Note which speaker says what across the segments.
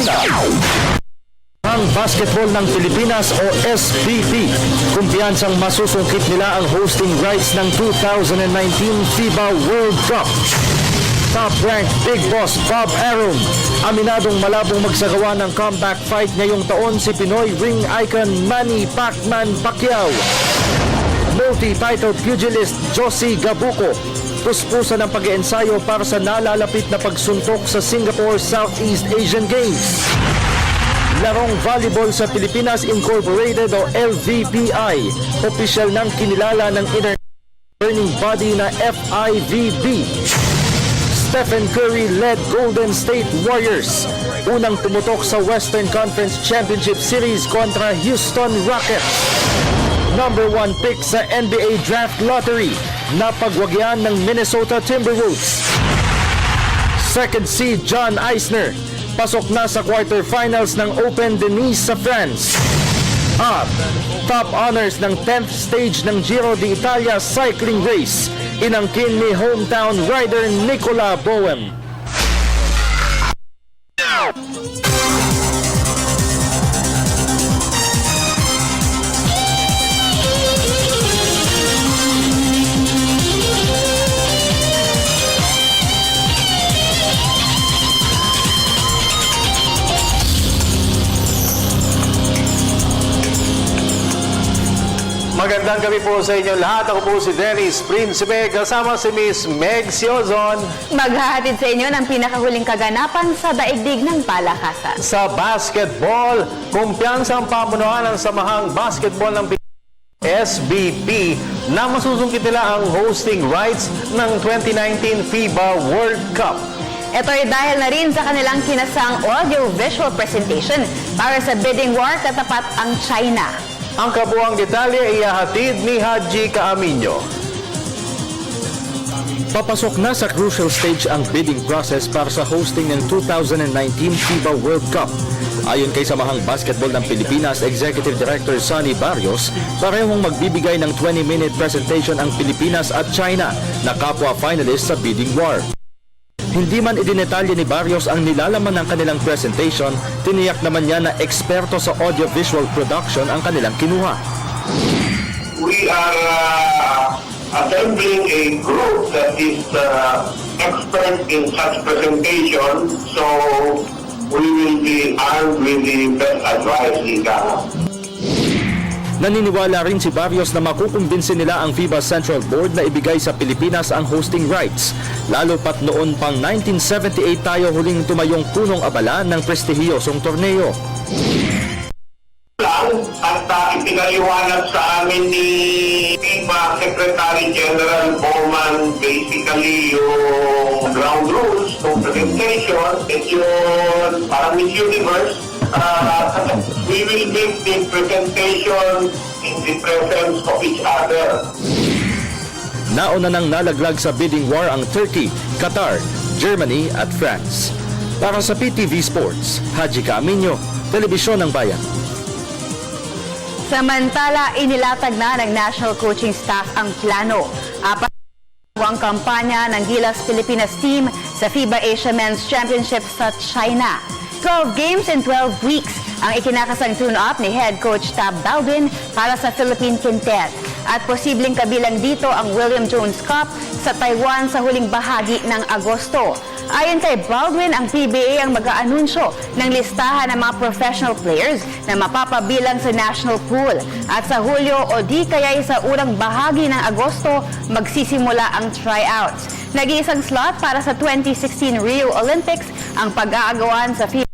Speaker 1: China. Ang basketball ng Pilipinas o SBP, kumpiyansang masusungkit nila ang hosting rights ng 2019 FIBA World Cup. Top-ranked Big Boss Bob Arum, aminadong malabong magsagawa ng comeback fight ngayong taon si Pinoy ring icon Manny Pacman Pacquiao. Multi-title pugilist Josie Gabuco, puspusa ng pag-iensayo para sa nalalapit na pagsuntok sa Singapore Southeast Asian Games. Larong volleyball sa Pilipinas Incorporated o LVPI, opisyal ng kinilala ng governing body na FIVB. Stephen Curry led Golden State Warriors, unang tumutok sa Western Conference Championship Series kontra Houston Rockets. Number 1 pick sa NBA Draft Lottery, napagwagyan ng Minnesota Timberwolves. Second seed John Eisner, pasok na sa quarterfinals ng Open de Nice sa France. At top honors ng 10th stage ng Giro d'Italia cycling race, inangkin ni hometown rider Nicola Bohem.
Speaker 2: Magandang gabi po sa inyo lahat. Ako po si Dennis Principe, kasama si Miss Meg Siozon.
Speaker 3: Maghahatid sa inyo ng pinakahuling kaganapan sa daigdig ng palakasan.
Speaker 2: Sa basketball, kumpiyansang pamunuan ng Samahang Basketball ng SBP na masusungkit nila ang hosting rights ng 2019 FIBA World Cup.
Speaker 3: Ito ay dahil na rin sa kanilang kinasang audio-visual presentation para sa bidding war katapat ang China.
Speaker 2: Ang kabuang detalye ay ihahatid ni Haji Caaminio.
Speaker 1: Papasok na sa crucial stage ang bidding process para sa hosting ng 2019 FIBA World Cup. Ayon kay Samahang Basketball ng Pilipinas Executive Director Sonny Barrios, parehong magbibigay ng 20-minute presentation ang Pilipinas at China na kapwa finalist sa bidding war. Hindi man idinetalye ni Barrios ang nilalaman ng kanilang presentation, tiniyak naman niya na eksperto sa audiovisual production ang kanilang kinuha.
Speaker 4: We are assembling a group that is expert in such presentation, so we will be armed with the best advice we can.
Speaker 1: Naniniwala rin si Barrios na makukumbinsin nila ang FIBA Central Board na ibigay sa Pilipinas ang hosting rights, lalo pat noon pang 1978 tayo huling tumayong punong abala ng prestihiyosong torneo.
Speaker 4: At ipinaliwanag sa amin ni FIBA Secretary General Bowman basically yung ground rules ng presentation, at yun parang Miss Universe. We will make the presentation in the presence of each other.
Speaker 1: Nauna nang nalaglag sa bidding war ang Turkey, Qatar, Germany at France. Para sa PTV Sports, Haji Caaminio, Telebisyon ng Bayan.
Speaker 3: Samantala, inilatag na ng National Coaching Staff ang plano. Ang kampanya ng Gilas Pilipinas team sa FIBA Asia Men's Championship sa China. 12 games in 12 weeks ang ikinakasang tune-up ni Head Coach Tab Baldwin para sa Philippine Quintet. At posibleng kabilang dito ang William Jones Cup sa Taiwan sa huling bahagi ng Agosto. Ayon kay Baldwin, ang PBA ang mag-aanunsyo ng listahan ng mga professional players na mapapabilang sa national pool. At sa Hulyo o di kaya'y sa unang bahagi ng Agosto, magsisimula ang tryouts. Nag-iisang slot para sa 2016 Rio Olympics ang pag-aagawan sa FIBA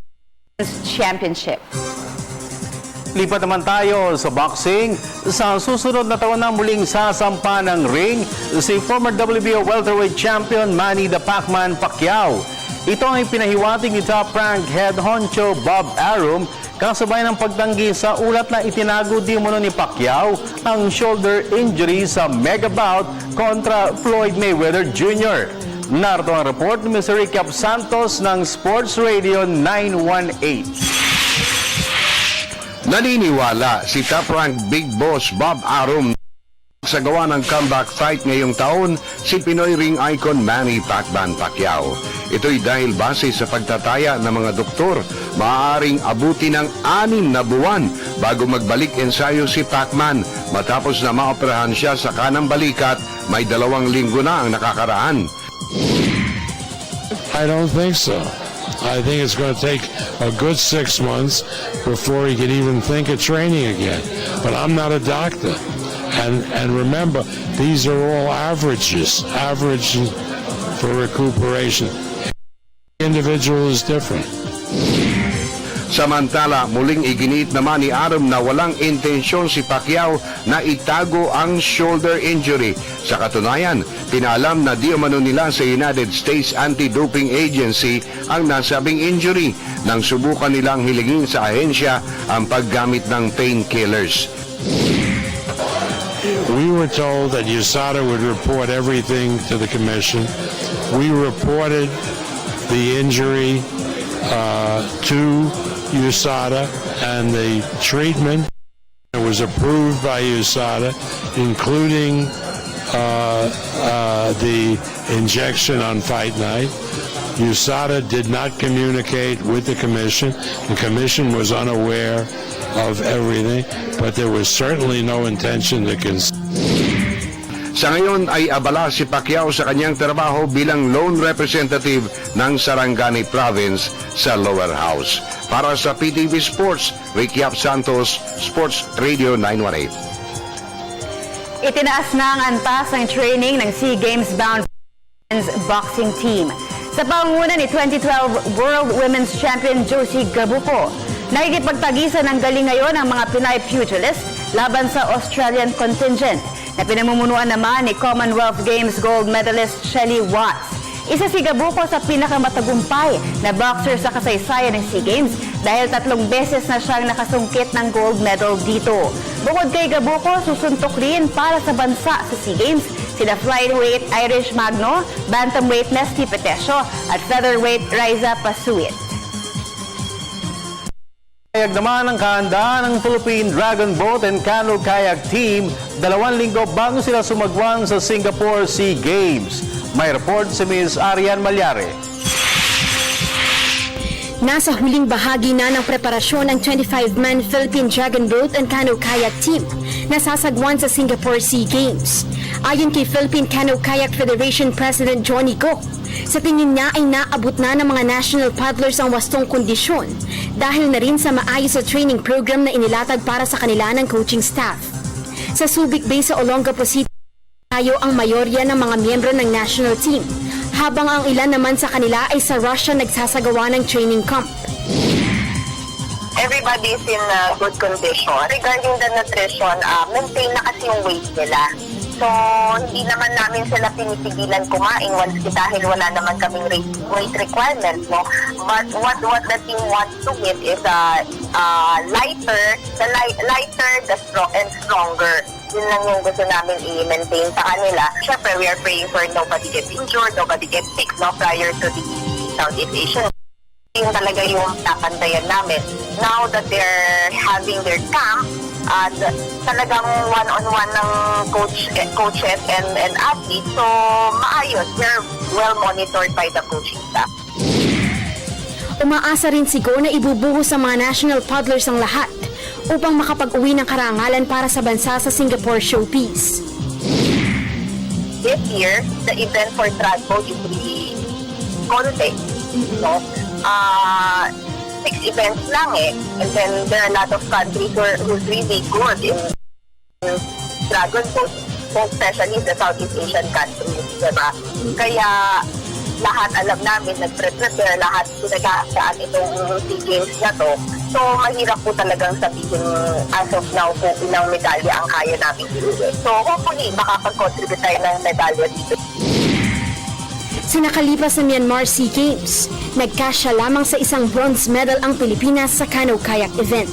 Speaker 3: Championship.
Speaker 2: Lipat naman tayo sa boxing. Sa susunod na taon na muling sasampa ng ring si former WBO welterweight champion Manny the Pacman Pacquiao. Ito ang ipinahiwatig ni top-ranked head honcho Bob Arum kasabay ng pagtanggi sa ulat na itinago di umano ni Pacquiao ang shoulder injury sa mega bout kontra Floyd Mayweather Jr. Narito ang report ni Mr. Ricky Santos ng Sports Radio 918.
Speaker 5: Naniniwala si top-ranked Big Boss Bob Arum Sa gawa ng comeback fight ngayong taon, si Pinoy ring icon Manny Pacman Pacquiao. Ito'y dahil base sa pagtataya ng mga doktor, maaaring abuti ng 6 na buwan bago magbalik ensayo si Pacman. Matapos na maoperahan siya sa kanang balikat, may 2 linggo na ang nakakaraan.
Speaker 6: I don't think so. I think it's going to take a good 6 months before he can even think of training again. But I'm not a doctor. And remember, these are all averages, average for recuperation. Individual is different.
Speaker 5: Samantala, muling iginiit naman ni Arum na walang intensyon si Pacquiao na itago ang shoulder injury. Sa katunayan, pinaalam na di umano nila sa United States Anti-Doping Agency ang nasabing injury nang subukan nilang hilingin sa ahensya ang paggamit ng painkillers.
Speaker 6: We were told that USADA would report everything to the commission. We reported the injury to USADA, and the treatment was approved by USADA, including the injection on fight night. USADA did not communicate with the commission. The commission was unaware of everything, but there was certainly no intention to
Speaker 5: Sa ngayon ay abala si Pacquiao sa kanyang trabaho bilang lone representative ng Sarangani Province sa Lower House. Para sa PTV Sports, Ricky Ap Santos, Sports Radio 918.
Speaker 3: Itinaas na ang antas ng training ng SEA Games bound women's boxing team. Sa pangunguna ni 2012 World Women's Champion Josie Gabuco, nakikipagtagisan ng galing ngayon ang mga Pinay pugilist laban sa Australian contingent na pinamumunuan naman ni Commonwealth Games gold medalist Shelly Watts. Isa si Gabuco sa pinakamatagumpay na boxer sa kasaysayan ng SEA Games dahil 3 beses na siyang nakasungkit ng gold medal dito. Bukod kay Gabuco, susuntok rin para sa bansa sa SEA Games sina flyweight Irish Magno, bantamweight Nesty Petesio at featherweight Riza Pasuit.
Speaker 2: Kayag naman ang kahandaan ng Philippine Dragon Boat and Canoe Kayak Team 2 linggo bago sila sumagwan sa Singapore SEA Games. May report si Ms. Arian Malyare.
Speaker 7: Nasa huling bahagi na ng preparasyon ng 25-man Philippine Dragon Boat and Canoe Kayak Team na sasagwan sa Singapore SEA Games. Ayon kay Philippine Canoe Kayak Federation President Johnny Go, sa tingin niya ay naabot na ng mga national paddlers ang wastong kondisyon dahil na rin sa maayos sa training program na inilatag para sa kanila ng coaching staff. Sa Subic Bay sa Olongapo City, tayo ang mayorya ng mga miyembro ng national team, habang ang ilan naman sa kanila ay sa Russia nagsasagawa ng training camp.
Speaker 8: Everybody is in good condition. Regarding the nutrition, maintain na kasi yung weight nila. So, hindi naman namin sila pinipigilan kumain dahil wala naman kaming weight requirements, no? But what the team wants to get is lighter, the stronger. Yun lang yung gusto namin i-maintain sa kanila. Siyempre, we are praying for nobody gets injured, nobody gets sick, no, prior to the Southeast Asian. Yung talaga yung tapantayan namin. Now that they're having their camp, at talagang one-on-one ng coaches and athletes, so maayos. They're well monitored by the coaching staff.
Speaker 7: Umaasa rin si Go na ibubuhos sa mga national paddlers ang lahat upang makapag-uwi ng karangalan para sa bansa sa Singapore Showpiece.
Speaker 8: This year, the event for Tradboat is really konti. No? 6 events lang and then there are a lot of countries who's really good in Dragon Boat, especially the Southeast Asian countries, diba? Kaya lahat alam namin, nagprepare lahat pinag-aasaan itong SEA Games na to. So mahirap po talagang sabihin as of now po ilang medalya ang kaya namin iuwi. So hopefully makapag-contribute tayo ng medalya dito.
Speaker 7: Sa nakalipas na Myanmar SEA Games, nagkasya lamang sa isang bronze medal ang Pilipinas sa canoe kayak event.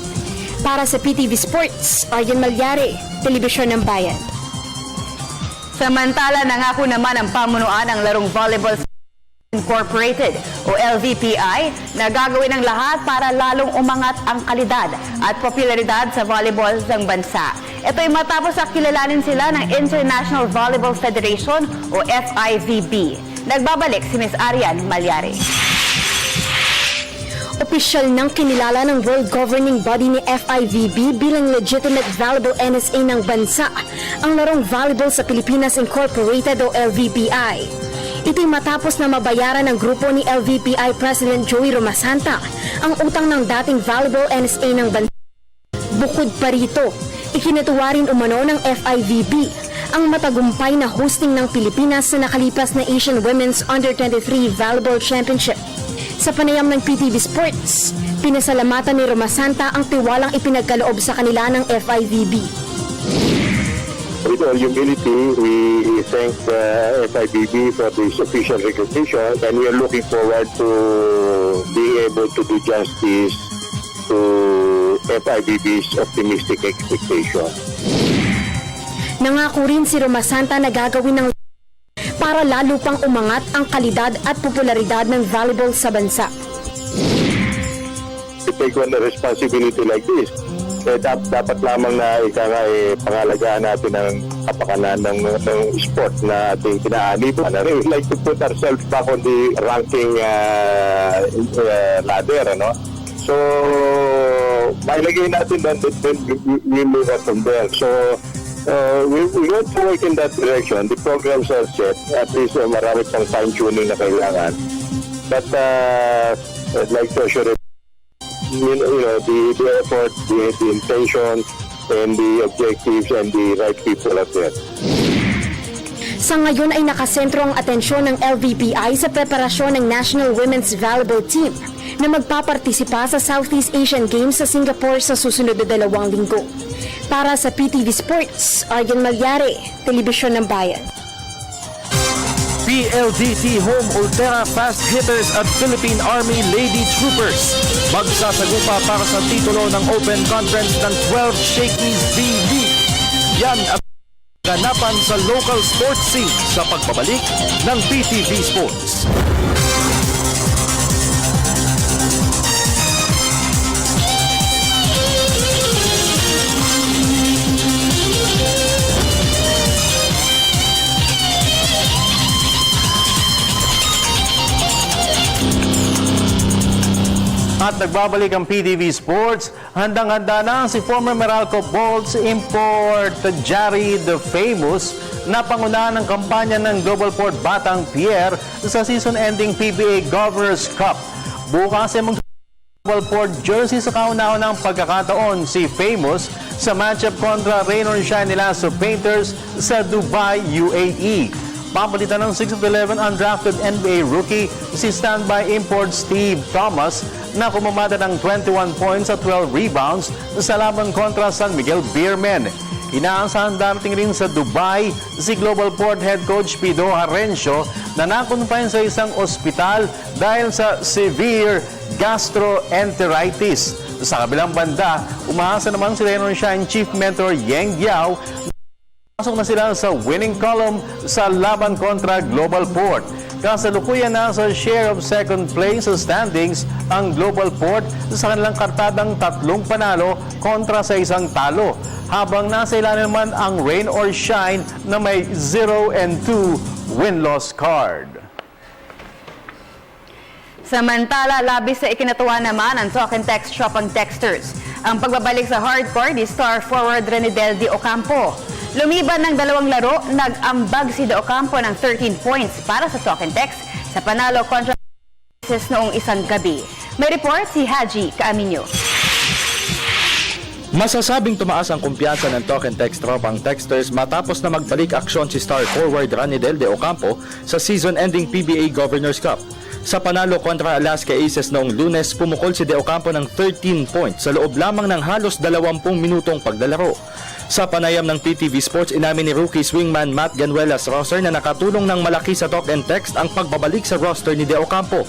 Speaker 7: Para sa PTV Sports, Arian Malyare, Telebisyon ng Bayan.
Speaker 3: Samantala, nangako naman ang pamunuan ng larong volleyball Incorporated o LVPI na gagawin ang lahat para lalong umangat ang kalidad at popularidad sa volleyball ng bansa. Ito'y matapos na kilalanin sila ng International Volleyball Federation o FIVB. Nagbabalik si Ms. Arian Malyari.
Speaker 7: Opisyal nang kinilala ng World Governing Body ni FIVB bilang legitimate valuable NSA ng bansa ang larong volleyball sa Pilipinas Incorporated o LVPI. Ito'y matapos na mabayaran ng grupo ni LVPI President Joey Romasanta ang utang ng dating volleyball NSA ng bansa. Bukod pa rito, ikinatuwa rin umano ng FIVB ang matagumpay na hosting ng Pilipinas sa nakalipas na Asian Women's Under-23 Volleyball Championship. Sa panayam ng PTV Sports, pinasalamatan ni Romasanta ang tiwalang ipinagkaloob sa kanila ng FIVB.
Speaker 9: With all humility, we thank FIVB for this official recognition, and we are looking forward to being able to do justice to FIVB's optimistic expectation.
Speaker 7: Nangako rin si Romasanta na gagawin ng para lalo pang umangat ang kalidad at popularidad ng volleyball sa bansa.
Speaker 9: To take on a responsibility like this, dapat lamang na pangalagaan natin ang kapakanan ng sport na ating pinaaniban. We would like to put ourselves back on the ranking ladder, ano? So, mailagay natin doon, then we move on from there. So, we want to work in that direction. The programs are set. At least marami pang fine-tuning na kailangan. But I'd like to assure you, the effort, the intention, and the objectives, and the right people are there.
Speaker 7: Sa ngayon ay nakasentro ang atensyon ng LVPI sa preparasyon ng National Women's Volleyball Team na magpapartisipa sa Southeast Asian Games sa Singapore sa susunod na 2 linggo. Para sa PTV Sports, Arian Malyari, Telebisyon ng Bayan.
Speaker 1: PLDT Home Ultera Fast Hitters at Philippine Army Lady Troopers magsasagupa para sa titulo ng Open Conference ng 12 Shakey's V-League. Yan ang ganapan sa local sports scene sa pagbabalik ng PTV Sports.
Speaker 2: At nagbabalik ang PTV Sports, handang-handa na si former Meralco Bolts import Jari the Famous na pangunahan ng kampanya ng Global Port Batang Pier sa season-ending PBA Governors Cup. Bukas ay Global Port jersey sa kauna-unang pagkakataon si Famous sa matchup kontra Rain or Shine nila sa Painters sa Dubai, UAE. Papalitan ng 6'11" undrafted NBA rookie si standby import Steve Thomas na kumamada ng 21 points at 12 rebounds sa laban kontra San Miguel Beermen. Inaasahan darating rin sa Dubai si Global Port head coach Pido Harencio na nakonfine sa isang ospital dahil sa severe gastroenteritis. Sa kabilang banda, umaasa naman si Rain or Shine chief mentor Yeng Giao. Pasok na sila sa winning column sa laban kontra Global Port. Kasalukuyan na sa share of second place sa standings ang Global Port sa kanilang kartadang 3 panalo kontra sa 1 talo. Habang nasa ilalim naman ang Rain or Shine na may 0-2 win-loss card.
Speaker 3: Samantala, labis sa ikinatuwa naman ang talk and text shop ang texters. Ang pagbabalik sa hardcore ni star forward Renidel de Ocampo. Lumiban ng 2 laro, nag-ambag si de Ocampo ng 13 points para sa talk and text sa panalo kontra noong isang gabi. May report si Haji Kaaminyo.
Speaker 1: Masasabing tumaas ang kumpiyansa ng talk and text tropang texters matapos na magbalik aksyon si star forward Ranidel de Ocampo sa season-ending PBA Governors Cup. Sa panalo kontra Alaska Aces noong Lunes, pumukol si de Ocampo ng 13 points sa loob lamang ng halos 20 minutong paglalaro. Sa panayam ng PTV Sports, inamin ni rookie swingman Matt Ganuelas roster na nakatulong ng malaki sa talk and text ang pagbabalik sa roster ni de Ocampo.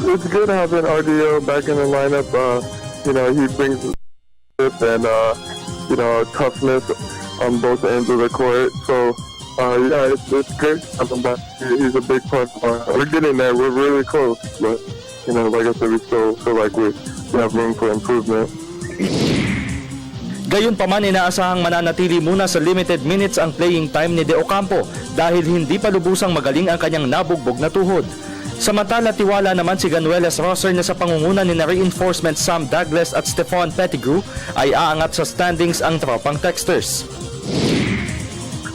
Speaker 10: It's good having RDO back in the lineup. He brings it and toughness on both ends of the court. So it's good having him back. He's a big part. We're getting there. We're really close, but like I said, we still feel like we have room for improvement.
Speaker 1: Gayunpaman, inaasahang mananatili muna sa limited minutes ang playing time ni De Ocampo dahil hindi pa lubusang magaling ang kanyang nabugbog na tuhod. Samantala, tiwala naman si Ganueles Rosser na sa pangunguna ni na reinforcement Sam Douglas at Stephon Pettigrew ay aangat sa standings ang tropang Texters.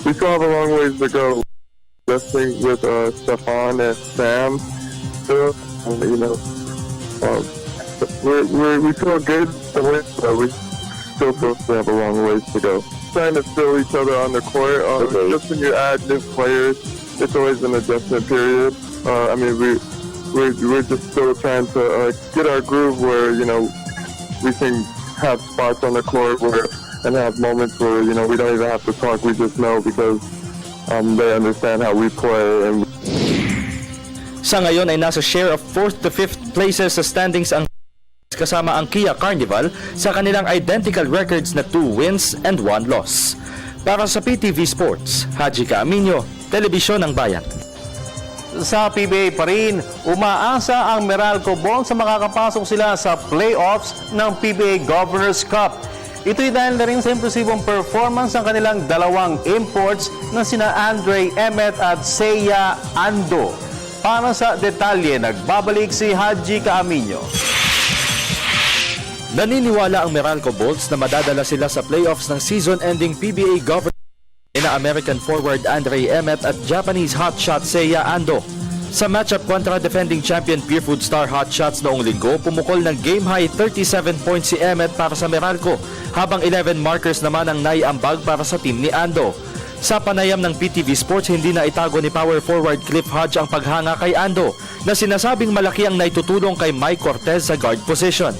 Speaker 10: We still have a long ways to go. Wrestling with Stephon and Sam, we feel good to win, but we still have a long ways to go. Trying to fill each other on the court. Just when you add new players, it's always an adjustment period. We're just still trying to get our groove where we can have spots on the court and have moments where we don't even have to talk. We just know because they understand how we play. And
Speaker 1: Sa ngayon ay nasa share of 4th to 5th places sa standings ang kasama ang Kia Carnival sa kanilang identical records na 2 wins and 1 loss. Para sa PTV Sports, Haji Caaminio, Telebisyon ng Bayan.
Speaker 2: Sa PBA pa rin, umaasa ang Meralco Bulls sa makakapasok sila sa playoffs ng PBA Governors Cup. Ito'y dahil na rin sa impresibong performance ng kanilang dalawang imports na sina Andre Emmet at Seiya Ando. Para sa detalye, nagbabalik si Haji Caaminio.
Speaker 1: Naniniwala ang Meralco Bulls na madadala sila sa playoffs ng season-ending PBA Governors na American forward Andre Emmet at Japanese hotshot Seiya Ando. Sa matchup kontra defending champion Peerfood Star Hotshots noong linggo, pumukol ng game-high 37 points si Emmet para sa Meralco, habang 11 markers naman ang naiambag para sa team ni Ando. Sa panayam ng PTV Sports, hindi na itago ni power forward Cliff Hodge ang paghanga kay Ando na sinasabing malaki ang naitutulong kay Mike Cortez sa guard position.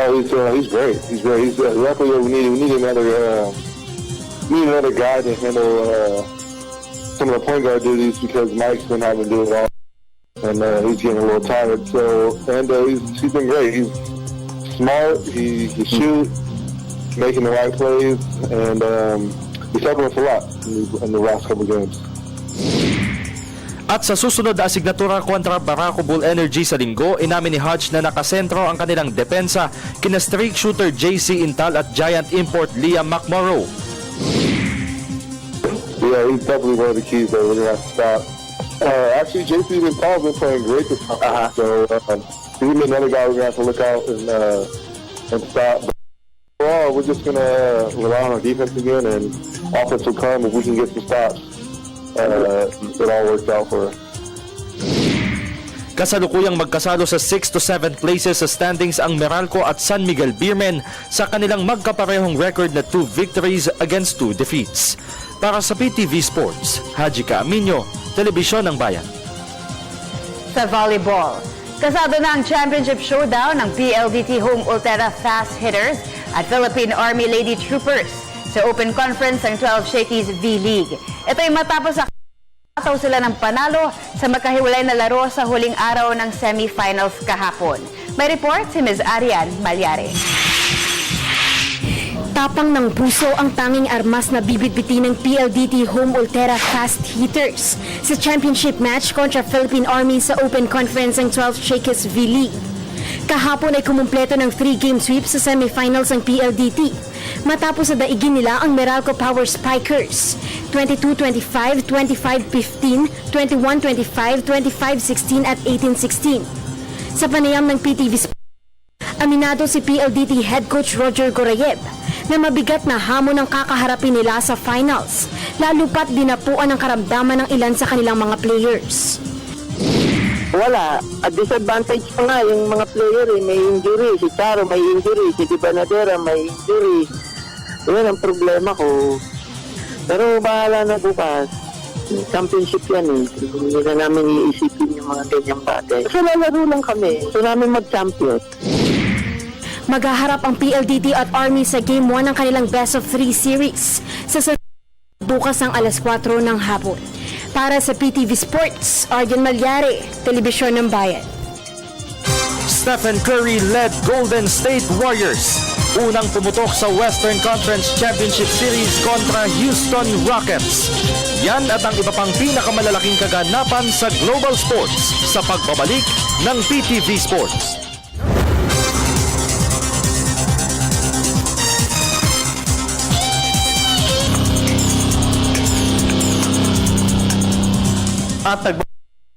Speaker 9: He's great. He's great. Luckily, we need another guy to handle some of the point guard duties because Mike's been having to do it all, and he's getting a little tired. He's been great. He's smart. He shoots, making the right plays, and he's helping us a lot in the last couple games.
Speaker 1: At sa susunod na asignatura kontra Barako Bull Energy sa linggo, inamin ni Hodge na nakasentro ang kanilang depensa kina streak shooter JC Intal at giant import Liam McMorrow.
Speaker 9: Yeah, he's definitely one of the keys that we're going to have to stop. Actually, JC Intal's been playing great this time, so he's another guy we're going to have to look out and stop. But overall, we're just going to rely on our defense again, and offense will come if we can get some stops. It all works out for us.
Speaker 1: Kasalukuyang magkasalo sa 6 to 7 places sa standings ang Meralco at San Miguel Beermen sa kanilang magkaparehong record na 2 victories against 2 defeats. Para sa PTV Sports, Haji Caaminio, Telebisyon ng Bayan.
Speaker 3: Sa volleyball, kasado na ang championship showdown ng PLDT Home Ultera Fast Hitters at Philippine Army Lady Troopers sa Open Conference ng 12 Shakey's V-League. Ito'y matapos sa ataw sila ng panalo sa magkahiwalay na laro sa huling araw ng semifinals kahapon. May report si Ms. Arian Malyare.
Speaker 7: Tapang ng puso ang tanging armas na bibitbiti ng PLDT Home Ultera Fast Hitters sa championship match kontra Philippine Army sa Open Conference ng 12 Shakey's V-League. Kahapon ay kumumpleto ng 3-game sweep sa semifinals ng PLDT. Matapos na daigin nila ang Meralco Power Spikers 22-25, 25-15, 21-25, 25-16 at 18-16. Sa panayam ng PTV Sports, aminado si PLDT Head Coach Roger Gorayeb na mabigat na hamon ang kakaharapin nila sa finals, lalo pat dinapuan ang karamdaman ng ilan sa kanilang mga players.
Speaker 11: Wala. At disadvantage pa nga yung mga player may injury. Si Charo may injury. Si Di Banadera may injury. Yun ang problema ko. Pero bahala na bukas. Championship yan eh. Hindi na namin iisipin yung mga ganyang bagay. So lalaro lang kami. So namin mag-champion.
Speaker 7: Maghaharap ang PLDT at Army sa Game 1 ng kanilang Best of 3 series sa bukas ng alas 4 ng hapon. Para sa PTV Sports, Arjan Malyare, Telebisyon ng Bayan.
Speaker 1: Stephen Curry led Golden State Warriors. Unang pumutok sa Western Conference Championship Series kontra Houston Rockets. Yan at ang iba pang pinakamalalaking kaganapan sa Global Sports sa pagbabalik ng PTV Sports.
Speaker 2: At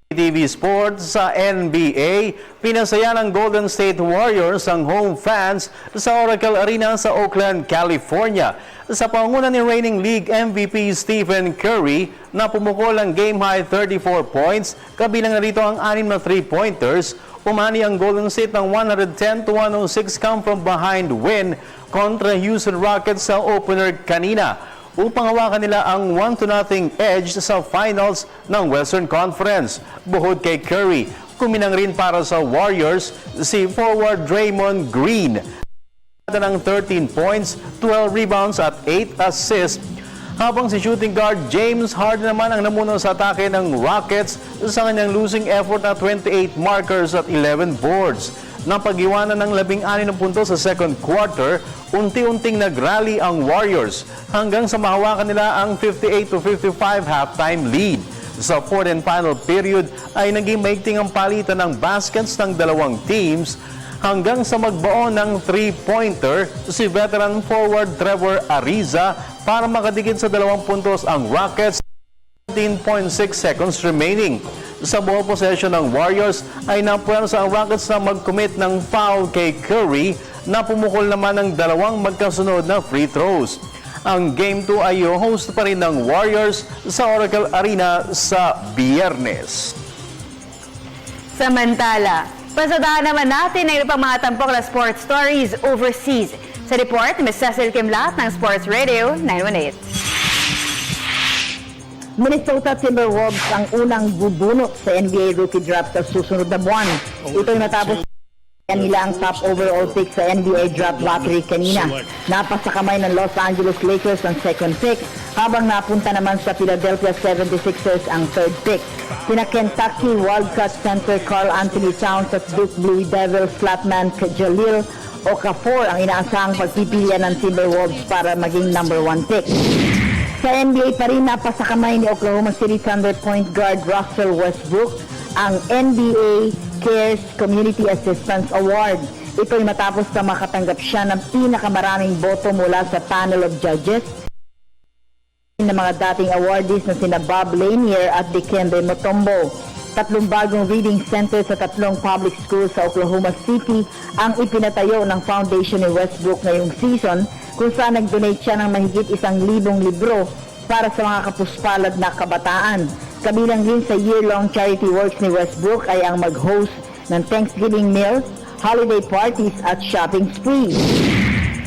Speaker 2: TV Sports sa NBA, pinasaya ng Golden State Warriors ang home fans sa Oracle Arena sa Oakland, California. Sa pangunguna ni reigning league MVP Stephen Curry na pumukol ang game-high 34 points, kabilang na rito ang 6 na 3-pointers, umani ang Golden State ng 110-106 come-from-behind win kontra Houston Rockets sa opener kanina, upang hawakan nila ang 1-0 edge sa finals ng Western Conference. Buhod kay Curry, kuminang rin para sa Warriors si forward Draymond Green ng 13 points, 12 rebounds at 8 assists, habang si shooting guard James Harden naman ang namuno sa atake ng Rockets sa kanyang losing effort na 28 markers at 11 boards. Nang pag-iwanan ng 16 na puntos sa second quarter, unti-unting nag-rally ang Warriors hanggang sa mahawakan nila ang 58-55 halftime lead. Sa fourth and final period ay naging maigting ang palitan ng baskets ng dalawang teams hanggang sa magbaon ng 3-pointer si veteran forward Trevor Ariza para makadikit sa 2 puntos ang Rockets. 13.6 seconds remaining. Sa ball possession ng Warriors ay napuwersa ang Rockets na mag-commit ng foul kay Curry na pumukol naman ng 2 magkasunod na free throws. Ang Game 2 ay host pa rin ng Warriors sa Oracle Arena sa Biyernes.
Speaker 3: Samantala, pasadahan naman natin ang iba pang mga tampok na sports stories overseas. Sa report, Ms. Cecil Kimlat ng Sports Radio 918.
Speaker 12: Minnesota Timberwolves ang unang bubunot sa NBA rookie draft sa susunod na buwan. Ito'y matapos nila ang top overall pick sa NBA draft lottery kanina. Napasa kamay ng Los Angeles Lakers ang second pick, habang napunta naman sa Philadelphia 76ers ang third pick. Sina Kentucky Wildcat center Karl Anthony Towns at Duke Blue Devils flatman Jalil Okafor ang inaasahang pagpipilian ng Timberwolves para maging number 1 pick. Sa NBA pa rin, napasa kamay ni Oklahoma City Thunder point guard Russell Westbrook ang NBA Cares Community Assistance Award. Ito'y matapos na makatanggap siya ng pinakamaraming boto mula sa panel of judges ng mga dating awardees na sina Bob Lanier at Dikembe Mutombo. 3 bagong reading center sa 3 public schools sa Oklahoma City ang ipinatayo ng foundation ni Westbrook ngayong season, kung saan nag-donate siya ng mahigit 1,000 libro para sa mga kapuspalad na kabataan. Kabilang din sa year-long charity works ni Westbrook ay ang mag-host ng Thanksgiving meals, holiday parties at shopping sprees.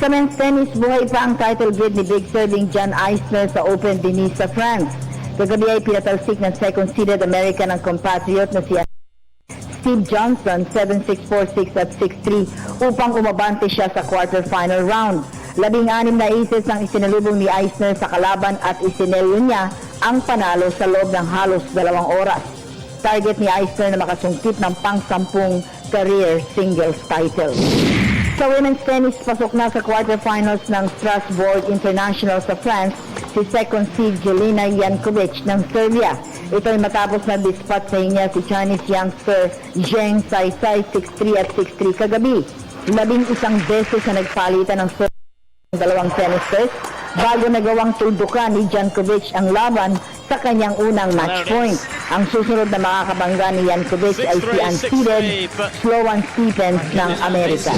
Speaker 12: Sa men's tennis, buhay pa ang title bid ni big serving John Isner sa Open Venice sa France. Kagabi ay pinatalsik ng second-seeded American ang compatriot na si Steve Johnson 7-6, 4-6 at 6-3 upang umabante siya sa quarterfinal round. 16 na aces ang isinalubong ni Eisner sa kalaban at isinelyo niya ang panalo sa loob ng halos 2 oras. Target ni Eisner na makasungkit ng pang-10 career singles title. Sa women's tennis, pasok na sa quarterfinals ng Strasbourg International sa France si second seed Jelena Jankovic ng Serbia. Ito'y matapos na dispat sa niya si Chinese youngster Zheng Saisai 6-3 at 6-3 kagabi. 11 beses na nagpalitan ng dalawang tennisers bago nagawang tuldukan ni Jankovic ang laban sa kanyang unang match point. Ang susunod na makakabangga ni Jankovic ay si unseeded Sloane Stephens ng Amerika.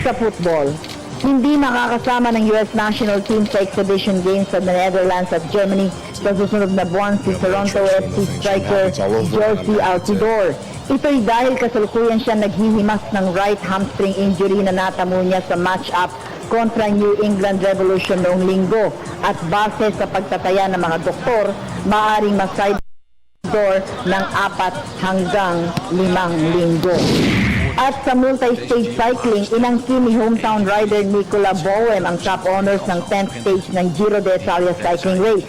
Speaker 12: Sa football, hindi makakasama ng US national team sa exhibition games sa Netherlands at Germany sa susunod na buwan si Toronto FC striker Josie Altidore. Ito'y dahil kasalukuyan siya naghihimas ng right hamstring injury na natamo niya sa match-up kontra New England Revolution noong linggo, at base sa pagtataya ng mga doktor, maaaring ma-sidedoor ng 4 hanggang 5 linggo. At sa multi-stage cycling, inangkin ni hometown rider Nicola Bohem ang top honors ng 10th stage ng Giro d'Italia cycling race.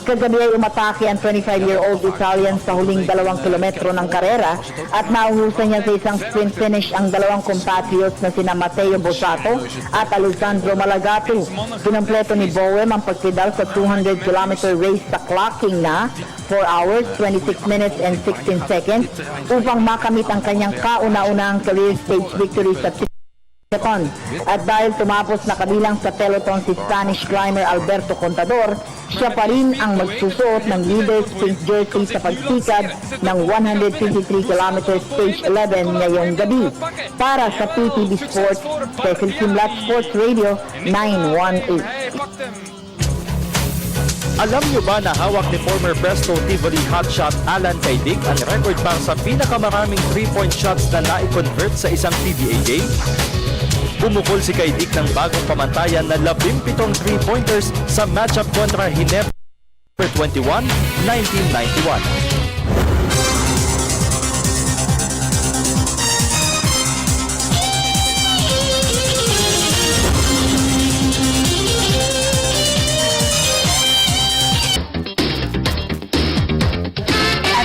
Speaker 12: Kagabi ay umatake ang 25-year-old Italian sa huling 2 kilometro ng karera at nauhusan niya sa isang sprint finish ang 2 compatriots na sina Matteo Bossato at Alessandro Malagato. Pinumpleto ni Bohem ang pagpedal sa 200-kilometer race sa clocking na 4 hours, 26 minutes and 16 seconds upang makamit ang kanyang kauna-unahang career stage victory sa At dahil tumapos na kabilang sa peloton si Spanish climber Alberto Contador, siya pa rin ang magsusuot ng leaders pink jersey sa pagsikad ng 123 km Stage 11 ngayong gabi para sa PTV Sports, Cecil Kimlat Sports Radio 918.
Speaker 1: Alam niyo ba na hawak ni former Presto Tivoli hotshot Alan Kaidig ang record para sa pinakamaraming 3-point shots na na-convert sa isang PBA game? Bumukol si Kaidig ng bagong pamantayan na 17 3-pointers sa matchup kontra Ginebra 21, 1991.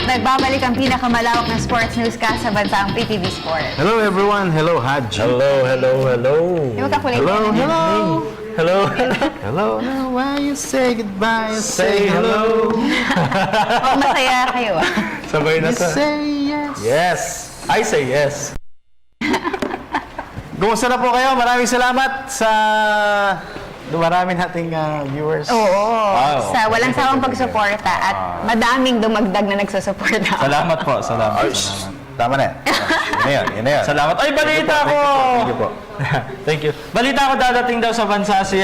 Speaker 3: Nagbabalik ang pinakamalawak na sports newscast sa bansang PTV Sports.
Speaker 2: Hello everyone. Hello Haj. Hello.
Speaker 3: Yung magkakulit
Speaker 2: Hello. Hello.
Speaker 13: Hello. Why you say goodbye? Say hello.
Speaker 3: Oh, masaya kayo.
Speaker 2: Sabay na sa...
Speaker 13: Say yes.
Speaker 2: Yes. I say yes. Kumusta na po kayo? Maraming salamat sa dumaraming ating viewers.
Speaker 3: Oo. Sa walang sawang pagsuporta at madaming dumagdag na nagsusuporta.
Speaker 2: Salamat po. Salamat. Tama na. Yan na yan. Salamat. Ay, balita ko! Thank you po. Thank you. Balita ko dadating daw sa bansa si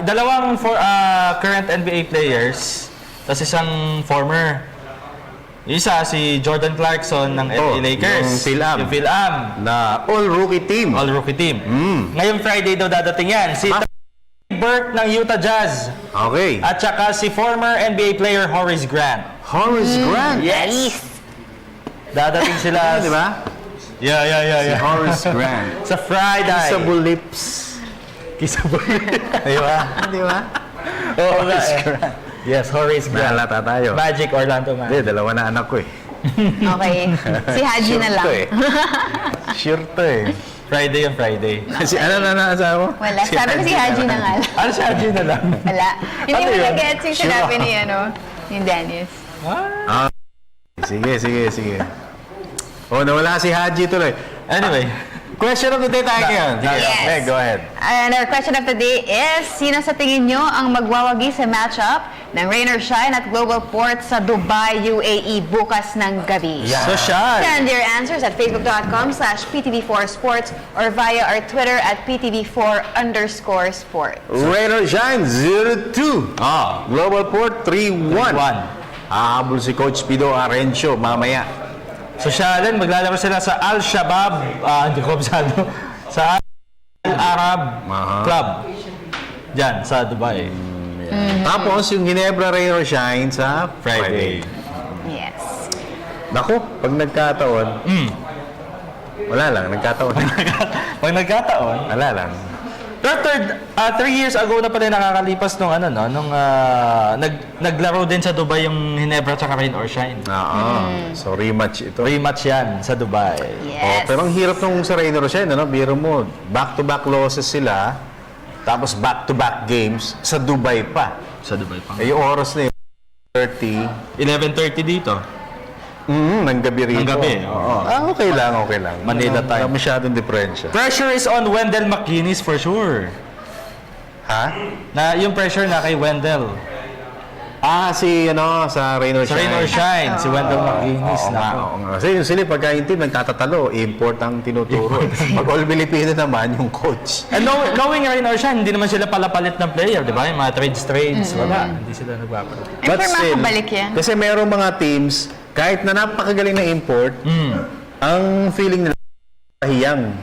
Speaker 2: dalawang current NBA players, tapos isang former. Isa si Jordan Clarkson ng LA Lakers. Yung Phil-Am.
Speaker 5: Na all-rookie team.
Speaker 2: All-rookie team. Ngayong Friday daw dadating yan. Si Burke ng Utah Jazz.
Speaker 5: Okay.
Speaker 2: At saka si former NBA player Horace Grant.
Speaker 5: Horace Grant.
Speaker 2: Yes! Dadating sila.
Speaker 5: Di ba?
Speaker 2: Yeah.
Speaker 5: Si Horace Grant.
Speaker 2: Sa Friday.
Speaker 5: Kissable lips.
Speaker 2: Kissable lips. Di ba?
Speaker 5: Di ba?
Speaker 2: Oo nga eh. Yes, Horace Grant.
Speaker 5: Nahalata tayo.
Speaker 2: Magic Orlando man.
Speaker 5: Hindi, dalawa na anak ko eh.
Speaker 3: Okay. Si Haji na lang.
Speaker 5: Sure to eh.
Speaker 2: Friday yung Friday.
Speaker 5: Kasi ano na asawa mo?
Speaker 3: Wala. Sabi ko si Haji na nga lang.
Speaker 2: Ano si Haji na lang?
Speaker 3: Wala. Hindi
Speaker 2: Ano
Speaker 3: mo
Speaker 2: yun?
Speaker 3: na-gets yung sinabi ni Dennis.
Speaker 5: Sige. Oh, nawala si Haji tuloy.
Speaker 2: Anyway, question of the day tayo ngayon.
Speaker 3: Yes.
Speaker 2: Okay, go ahead.
Speaker 3: And our question of the day is, sino sa tingin nyo ang magwawagi sa matchup ng Rain or Shine at Global Port sa Dubai, UAE bukas ng gabi?
Speaker 2: So, Sean.
Speaker 3: Send your answers at facebook.com/PTV4Sports or via our Twitter at PTV4_sport.
Speaker 5: Rain or Shine 0-2. Global Port 3-1. Hahabol si Coach Pido Arencio mamaya.
Speaker 2: So, Shalen, maglalaro sila sa Al-Shabaab, hindi ko obsado, sa Al-Arab Club. Diyan, sa Dubai.
Speaker 5: Tapos, yung Ginebra Rain or Shine sa Friday.
Speaker 3: Yes.
Speaker 5: Naku, pag nagkataon, wala lang, nagkataon.
Speaker 2: Pag nagkataon,
Speaker 5: wala lang.
Speaker 2: Pero 3 years ago na pala nakakalipas nung naglaro din sa Dubai yung Ginebra at Rain or Shine.
Speaker 5: So rematch ito.
Speaker 2: Rematch yan sa Dubai.
Speaker 3: Yes.
Speaker 5: Pero ang hirap nung sa Rain or Shine, biro mo, back-to-back losses sila, tapos back-to-back games sa Dubai pa.
Speaker 2: Sa Dubai pa.
Speaker 5: Eh, yung oras na yun,
Speaker 2: 11:30 dito.
Speaker 5: Ng gabi rito.
Speaker 2: Ng gabi.
Speaker 5: Okay lang.
Speaker 2: Manila time.
Speaker 5: Wala masyadong diferensya.
Speaker 2: Pressure is on Wendell McGuinness for sure.
Speaker 5: Ha?
Speaker 2: Na yung pressure na kay Wendell.
Speaker 5: Sa Rain or Shine.
Speaker 2: Sa Rain or Shine, si Wendell McGuinness.
Speaker 5: Oo nga. Kasi yung sila, pagka yung team nagtatatalo, import ang tinuturo. Pag all Filipino naman, yung coach.
Speaker 2: And knowing Rain or Shine, hindi naman sila palapalit ng player, di ba? Yung mga trades, wala. Hindi sila nagpapalit.
Speaker 3: But still, makabalik yan.
Speaker 5: Kasi merong mga teams, kahit na napakagaling na import, ang feeling nila hiyang.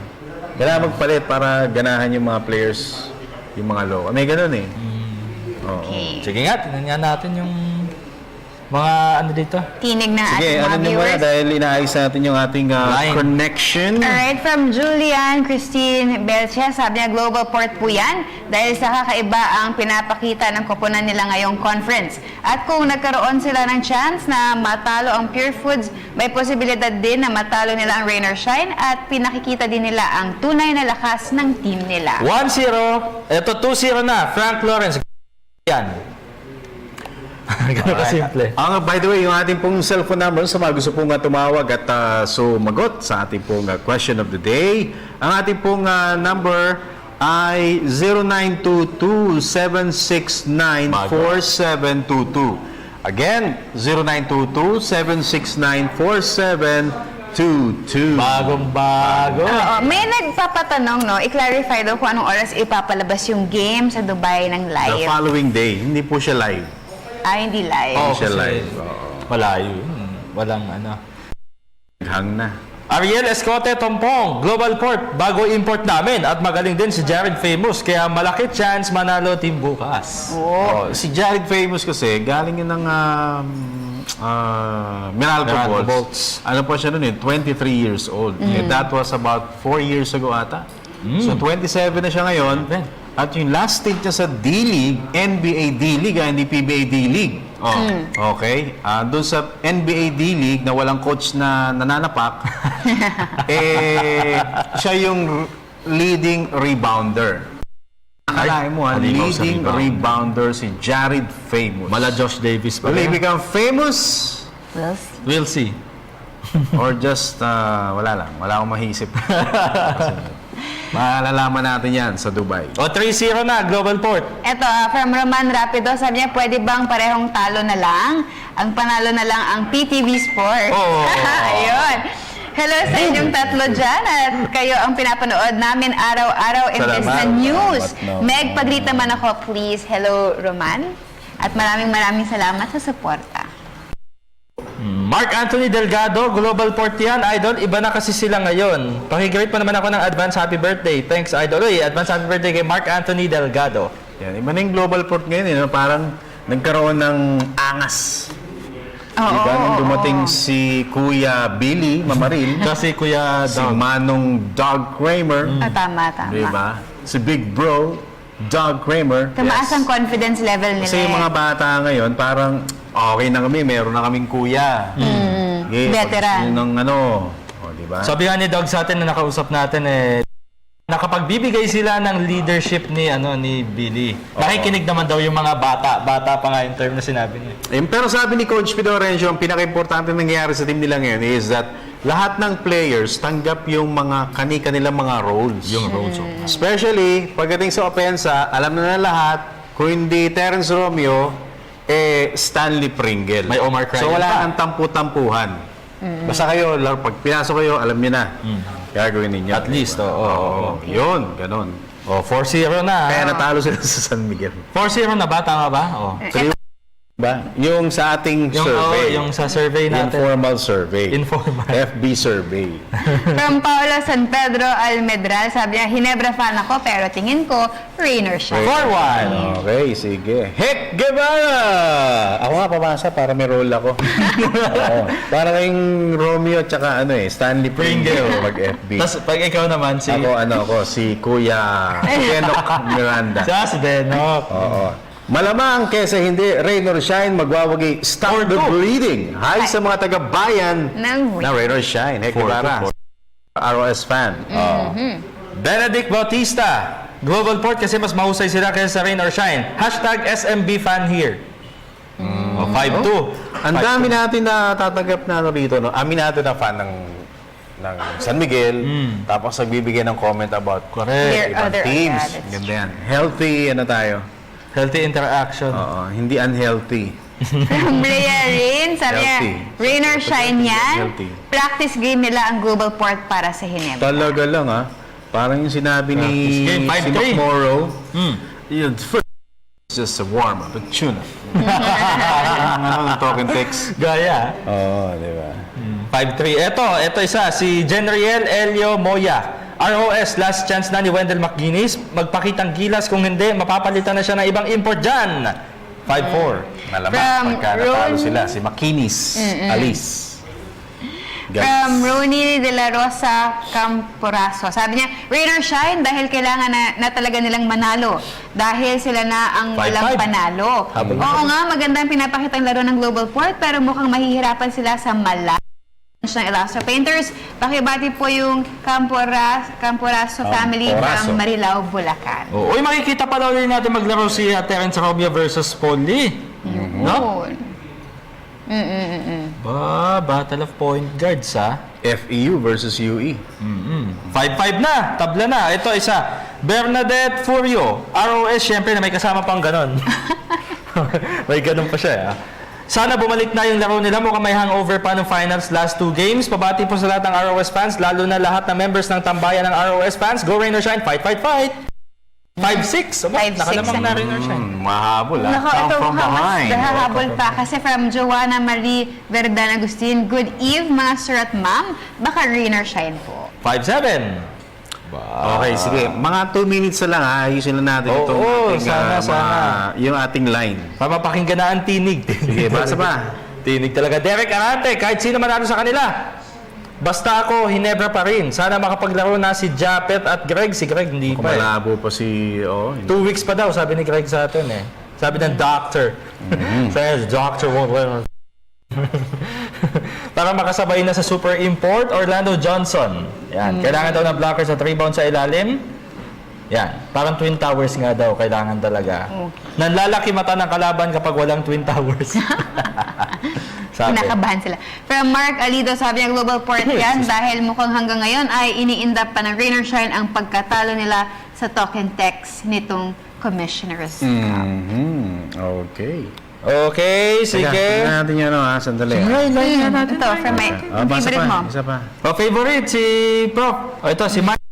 Speaker 5: Kailangan magpalit para ganahan yung mga players, yung mga low. May ganun eh.
Speaker 3: Okay.
Speaker 2: Sige nga, tingnan nga natin yung mga dito.
Speaker 3: Tinig na
Speaker 5: Sige,
Speaker 3: ating mga viewers.
Speaker 5: dahil inaayos natin yung ating connection.
Speaker 3: Alright, from Julian Christine Belche, sabi niya Global Port po yan dahil sa kakaiba ang pinapakita ng koponan nila ngayong conference. At kung nagkaroon sila ng chance na matalo ang Pure Foods, may posibilidad din na matalo nila ang Rain or Shine at pinakikita din nila ang tunay na lakas ng team nila.
Speaker 2: 1-0, ito 2-0 na, Frank Lawrence. Yan. Ganun ka simple.
Speaker 5: By the way, yung ating pong cellphone number sa mga gusto pong tumawag at sumagot sa ating pong question of the day. Ang ating pong number
Speaker 2: ay 0922-769-4722. Again, 0922-769-4722.
Speaker 3: Oo,
Speaker 2: Bagong-bago.
Speaker 3: may nagpapatanong, no? I-clarify daw kung anong oras ipapalabas yung game sa Dubai ng
Speaker 2: The
Speaker 3: live.
Speaker 2: following day, hindi po siya live.
Speaker 3: Hindi live.
Speaker 2: Hindi siya
Speaker 14: kasi
Speaker 2: live.
Speaker 14: Malayo yun. Walang ano.
Speaker 2: Hang na.
Speaker 14: Ariel Escote Tompong, Global Port, bago import namin at magaling din si Jared Famous kaya malaki chance manalo team bukas.
Speaker 2: Oh, si Jared Famous kasi galing yun ng Meralco
Speaker 14: Meralco
Speaker 2: Bolts. Ano po siya nun 23 years old. And that was about 4 years ago ata. So 27 na siya ngayon. At yung last stint niya sa D-League, NBA D-League, hindi PBA D-League. Okay? Doon sa NBA D-League na walang coach na nananapak, siya yung leading rebounder. Akalain mo, leading rebounder si Jared Famous.
Speaker 14: Mala Josh Davis pa
Speaker 2: Will he
Speaker 14: rin.
Speaker 2: become famous?
Speaker 14: We'll see.
Speaker 2: Or just, wala akong mahisip. Malalaman natin yan sa Dubai.
Speaker 14: O 3-0 na, Global Port.
Speaker 3: Eto, from Roman Rapido, sabi niya, pwede bang parehong talo na lang? Ang panalo na lang ang PTV Sport. Ayun. Hello sa inyong tatlo dyan at kayo ang pinapanood namin araw-araw in Business News. Meg, pag-greet naman ako, please. Hello, Roman. At maraming salamat sa suporta.
Speaker 14: Mark Anthony Delgado, Global Port yan. Idol, iba na kasi sila ngayon. Pakigreet pa naman ako ng advance happy birthday. Thanks, Idol. Uy, advance happy birthday kay Mark Anthony Delgado.
Speaker 2: Yan, iba na yung Global Port ngayon. Parang nagkaroon ng angas. Diba? Nung dumating si Kuya Billy Mamaril.
Speaker 14: Kasi Kuya
Speaker 2: si Manong Doug Kramer.
Speaker 3: Tama.
Speaker 2: Diba? Si Big Bro, Doug Kramer.
Speaker 3: Tumaas ang confidence level nila.
Speaker 2: Kasi yung mga bata ngayon, parang okay na kami, meron na kaming kuya.
Speaker 3: Veteran.
Speaker 2: Yung diba?
Speaker 14: Sabi nga ni Doug sa atin na nakausap natin nakapagbibigay sila ng leadership ni Billy. Nakikinig naman daw yung mga bata. Bata pa nga yung term na sinabi niya.
Speaker 2: Pero sabi ni Coach Pidorencio, ang pinaka-importante nangyayari sa team nila ngayon is that lahat ng players tanggap yung mga kanilang mga roles.
Speaker 14: Yung roles.
Speaker 2: Especially, pagdating sa opensa, alam na lahat, kung hindi Terence Romeo, Stanley Pringle.
Speaker 14: May Omar Cryer
Speaker 2: So wala
Speaker 14: pa.
Speaker 2: ang tampu-tampuhan. Basta kayo, pag pinasok kayo, alam niyo na. Gagawin ninyo.
Speaker 14: At least,
Speaker 2: Yun, ganun.
Speaker 14: 4-0 na.
Speaker 2: Kaya natalo sila sa San Miguel.
Speaker 14: 4-0 na ba? Tama ba?
Speaker 2: Ba? Yung sa ating survey.
Speaker 14: Yung sa survey natin.
Speaker 2: Informal survey.
Speaker 14: Informal.
Speaker 2: FB survey.
Speaker 3: From Paolo San Pedro Almedral, sabi niya, Hinebra fan ako, pero tingin ko, rain or shine.
Speaker 14: Forward!
Speaker 2: Okay, sige. Heck Guevara! Ako nga pamasa para may role ako. Para kayong Romeo at saka Stanley Pringle mag-FB.
Speaker 14: Tapos pag ikaw naman si...
Speaker 2: Ako, si Kuya Benok Miranda.
Speaker 14: Si Benok.
Speaker 2: Oo. Malamang kesa hindi, rain or shine, magwawagi, stop the bleeding. Hi sa mga taga-bayan na rain or shine. Heck Guevara. ROS fan.
Speaker 14: Benedict Bautista, Global Port kasi mas mahusay sila kaysa rain or shine. Hashtag SMB fan here. 5-2.
Speaker 2: Ang dami natin na tatanggap na rito. Amin natin na fan ng San Miguel. Tapos nagbibigay ng comment about ibang teams. Ganda yan. Healthy, tayo.
Speaker 14: Healthy interaction.
Speaker 2: Oo, hindi unhealthy.
Speaker 3: From Brea Rain, sabi niya, rain or shine yan,
Speaker 2: Healthy.
Speaker 3: practice game nila ang Global Port para sa Hinebra.
Speaker 2: Talaga lang Parang yung sinabi ni si McMorrow, yun, first, just a warm-up, a tune-up. Talking text.
Speaker 14: Gaya.
Speaker 2: Oo, di ba?
Speaker 14: 5-3. Ito isa, si Jenriel Elio Moya. ROS, last chance na ni Wendell McGuinness. Magpakitang gilas, kung hindi, mapapalitan na siya ng ibang import dyan. 5-4.
Speaker 2: Malamang, magkakatalo sila. Si McKinney's, Alice.
Speaker 3: From Ronnie De La Rosa Camporaso. Sabi niya, rain or shine dahil kailangan na talaga nilang manalo. Dahil sila na ang walang panalo. Oo nga, maganda ang pinapakitang laro ng Global Port pero mukhang mahihirapan sila sa ng Elastro Painters. Pakibati po yung Camporaso family from Marilao, Bulacan.
Speaker 14: Uy, makikita pala ulit natin maglaro si Terence Romeo versus Paul Lee. No? Battle of point guards
Speaker 2: FEU versus UE.
Speaker 14: 5-5 na, tabla na. Ito isa, Bernadette Furio, ROS, syempre na may kasama pang ganon. May ganon pa siya. Sana bumalik na yung laro nila. Mukhang may hangover pa ng finals last 2 games. Pabati po sa lahat ng ROS fans, lalo na lahat ng members ng tambayan ng ROS fans. Go Rain or Shine, fight, fight, fight! 5-6.
Speaker 3: 5-6.
Speaker 14: Nakalamang na Rain or Shine.
Speaker 2: Mahabol
Speaker 3: Nako,
Speaker 2: Come
Speaker 3: ito
Speaker 2: from behind.
Speaker 3: hahabol pa kasi from Joanna Marie Verdan Agustin. Good eve mga sir at ma'am. Baka rain or shine po.
Speaker 14: 5-7.
Speaker 2: Okay, sige. Mga 2 minutes na lang ha. Ayusin lang natin itong ating,
Speaker 14: sana.
Speaker 2: yung ating line.
Speaker 14: Papapakinggan na ang tinig.
Speaker 2: Sige, basa pa.
Speaker 14: Tinig talaga. Derek Arante, kahit sino manalo sa kanila. Basta ako, Hinebra pa rin. Sana makapaglaro na si Japet at Greg. Si Greg hindi pa eh.
Speaker 2: Malabo pa si...
Speaker 14: 2 weeks pa daw, sabi ni Greg sa atin eh. Sabi ng doctor. Sabi the doctor won't let us. Para makasabay na sa Super Import, Orlando Johnson. Yan. Kailangan daw ng blockers at rebound sa ilalim. Yan. Parang Twin Towers nga daw, kailangan talaga. Nanlalaki mata ng kalaban kapag walang Twin Towers.
Speaker 3: Kinakabahan sila. Pero Mark Alido, sabi niya global port yan dahil mukhang hanggang ngayon ay iniinda pa ng rain or shine ang pagkatalo nila sa talk and text nitong Commissioner's Cup.
Speaker 2: Okay.
Speaker 14: Okay, sige.
Speaker 2: Tingnan natin yun, sandali.
Speaker 3: Ito, from my favorite mo.
Speaker 2: Isa pa.
Speaker 14: Favorite, si Prof. Ito, si Mike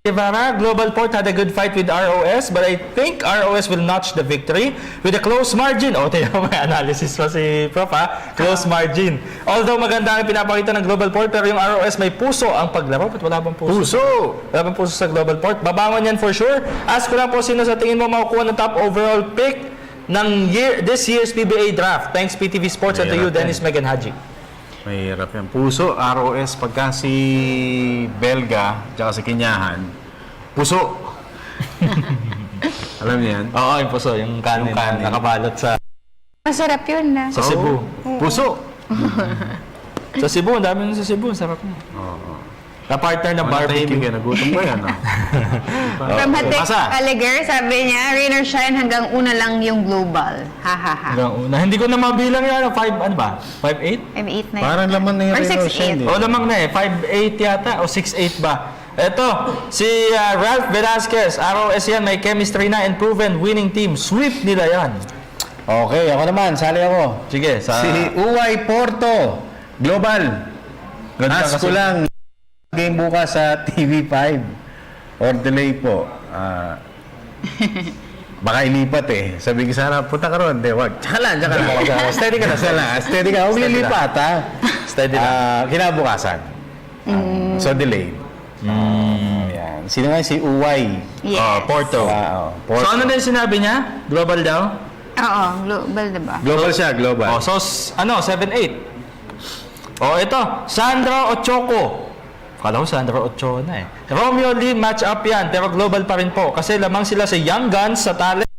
Speaker 14: Guevara. Global Port had a good fight with ROS, but I think ROS will notch the victory with a close margin. Tingnan mo, may analysis pa si Prof, ha? Close margin. Although maganda ang pinapakita ng Global Port, pero yung ROS may puso ang paglaro. Ba't wala bang puso? Wala bang puso sa Global Port? Babangon yan for sure. Ask ko lang po sino sa tingin mo makukuha ng top overall pick ng this year's PBA draft. Thanks PTV Sports and to you, Dennis Megan Haji.
Speaker 2: Mahirap yan. Puso, ROS, pagka si Belga, tsaka si Kinyahan, puso. Alam niyo yan?
Speaker 14: Oo, yung puso, yung kanin. Nakabalot sa
Speaker 3: Masarap yun na.
Speaker 14: sa Cebu.
Speaker 2: Puso.
Speaker 14: Sa Cebu, ang dami nun sa Cebu. Sarap na. Na partner ng barbecue.
Speaker 2: Nagutom ba yan?
Speaker 3: From Hatek
Speaker 2: Basa.
Speaker 3: Aliger, sabi niya, rain or shine hanggang una lang yung global. Ha ha ha.
Speaker 14: Hanggang una. Hindi ko na mabilang yan. 5, ano ba? 5'8"?
Speaker 3: I'm 8 na.
Speaker 2: Parang laman na yung
Speaker 3: Or
Speaker 2: Rain or
Speaker 3: 6'8".
Speaker 2: Shine,
Speaker 14: O, lamang na eh. 5'8" yata o 6'8" ba? Ito, si Ralph Velasquez. ROS yan, may chemistry na and proven winning team. Sweep nila yan.
Speaker 2: Okay, ako naman. Sali ako.
Speaker 14: Sige, sa...
Speaker 2: Si Uway Porto, Global. Ask ko lang, game bukas sa TV5 or delay po. Baka ilipat eh. Sabi ko sana, punta ka ron. Hindi, wag. Tsaka lang. Steady ka na. Steady ka. Huwag lilipat ha.
Speaker 14: Steady lang.
Speaker 2: Kinabukasan. So delay. Yan. Sino nga si Uway?
Speaker 3: Yes.
Speaker 14: Porto.
Speaker 2: Porto.
Speaker 14: So, ano din sinabi niya? Global daw?
Speaker 3: Oo, global diba?
Speaker 2: Global siya, global.
Speaker 14: So, 7'8". Ito, Sandro Ochoco. Kala ko Sandro Ochoa na eh. Romeo Lee match-up yan, pero global pa rin po. Kasi lamang sila sa Young Guns sa talent.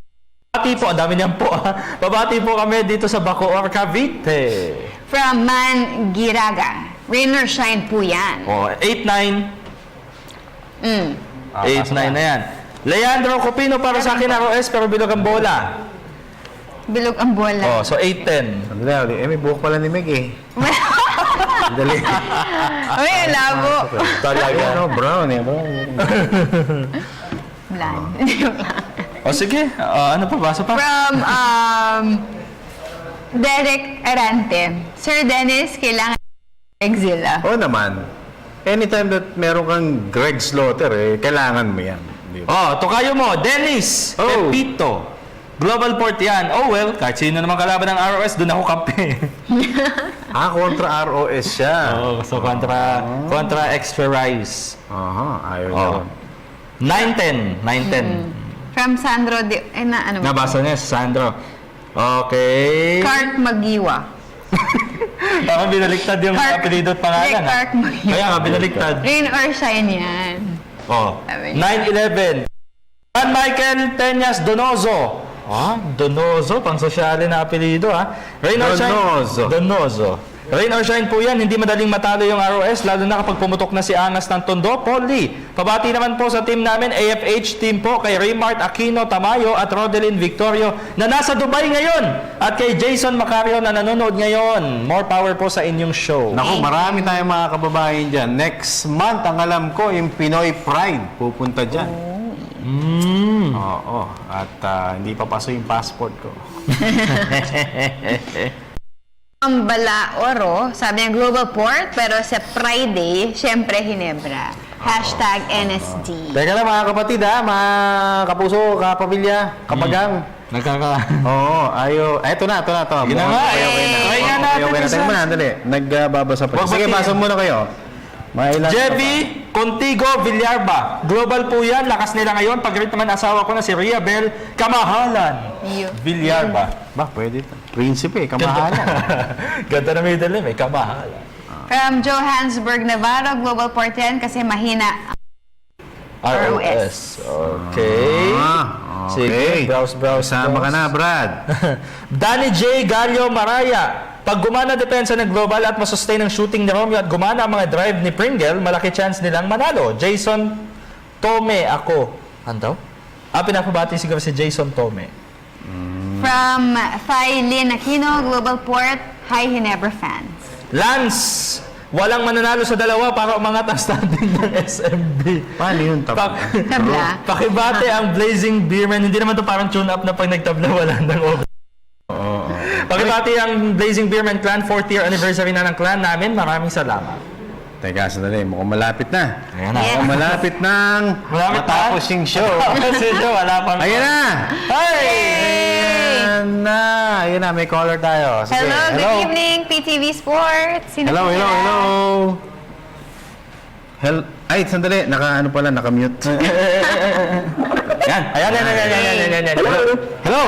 Speaker 14: Babati po, ang dami niyan po. Babati po kami dito sa Bacoor, Cavite.
Speaker 3: From Man Giraga. Rain or shine po yan.
Speaker 14: 8'9". 8'9 na yan. Leandro Copino para sa akin ROS, pero bilog ang bola.
Speaker 3: Bilog ang bola.
Speaker 14: So 8'10".
Speaker 2: Sandali, may buhok pala ni Meg eh. Dali.
Speaker 3: Uy, labo.
Speaker 2: Talaga. Brown eh.
Speaker 3: Bland.
Speaker 14: Sige, ano pa? Basa pa?
Speaker 3: From Derek Arante. Sir Dennis, kailangan exila.
Speaker 2: Oo naman. Anytime that meron kang Greg Slaughter kailangan mo yan.
Speaker 14: Tukayo mo, Dennis Pepito. Global Port yan. Well, kahit sino naman kalaban ng ROS, doon ako kampi.
Speaker 2: Kontra ROS siya.
Speaker 14: So kontra Extra Rice.
Speaker 2: Ayaw na ron.
Speaker 14: 9'10".
Speaker 3: From Sandro, ano ba?
Speaker 14: Nabasa niya si Sandro. Okay.
Speaker 3: Cart Magiwa.
Speaker 14: Baka binaliktad yung apelido at pangalan.
Speaker 3: Cart Magiwa.
Speaker 14: Kaya nga, binaliktad.
Speaker 3: Rain or shine yan.
Speaker 14: 9'11". Juan Michael Peñas Donoso. Donoso, pang sosyali na apelido ha. Rain or shine?
Speaker 2: Donoso.
Speaker 14: Rain or shine po yan, hindi madaling matalo yung ROS, lalo na kapag pumutok na si Angas ng Tondo. Paul Lee, pabati naman po sa team namin, AFH team po, kay Raymart Aquino Tamayo at Rodelyn Victorio na nasa Dubai ngayon. At kay Jason Macario na nanonood ngayon. More power po sa inyong show.
Speaker 2: Naku, marami tayong mga kababayan dyan. Next month, ang alam ko, yung Pinoy Pride pupunta dyan. Oo. At hindi pa paso yung passport ko.
Speaker 3: Ang Balaoro, sabi niya Global Port, pero sa Friday, syempre Ginebra. Hashtag NSD.
Speaker 2: Teka lang mga kapatid mga kapuso, kapamilya, kapagang. Oo, eto na.
Speaker 14: Yun na nga, try nga natin isa.
Speaker 2: Teka muna, dali. Nagbabasa pa. Sige, basa muna kayo.
Speaker 14: Jevi Contigo Villarba. Global po yan. Lakas nila ngayon. Pag-rate naman asawa ko na si Ria Bel Kamahalan. Villarba.
Speaker 2: Ba, pwede ito. Prinsipe, Kamahalan.
Speaker 14: Ganda na middle name, Kamahalan.
Speaker 3: From Johannesburg, Navarro, Global Port yan kasi mahina.
Speaker 14: ROS. Okay. Sige, browse.
Speaker 2: Sama ka na, Brad.
Speaker 14: Danny J. Gallo Maraya. Pag gumana depensa ng Global at masustain ang shooting ni Romeo at gumana ang mga drive ni Pringle, malaki chance nilang manalo. Jason Tome ako. Ano? Pinapabati siguro si Jason Tome.
Speaker 3: From Lynn Aquino, Global Port, Hi Ginebra fans.
Speaker 14: Lance! Walang mananalo sa dalawa para umangat ang standing ng SMB.
Speaker 2: Paano yun?
Speaker 3: Tabla.
Speaker 14: Pakibate ang Blazing Beerman. Hindi naman to parang tune-up na pag nagtabla wala nang over. Pakibati ang Blazing Beerman Clan, 4th year anniversary na ng clan namin. Maraming salamat.
Speaker 2: Teka, sandali. Mukhang malapit na.
Speaker 14: Ayan na.
Speaker 2: Mukhang malapit nang matapos yung show.
Speaker 14: Wala pang...
Speaker 2: Ayan na!
Speaker 14: Hey!
Speaker 2: Ayan na. May caller tayo. Sige.
Speaker 3: Hello, good evening, PTV Sports. Sino po yan?
Speaker 2: Hello. Ay, sandali. Naka-mute. Yan. Ayan. Hello.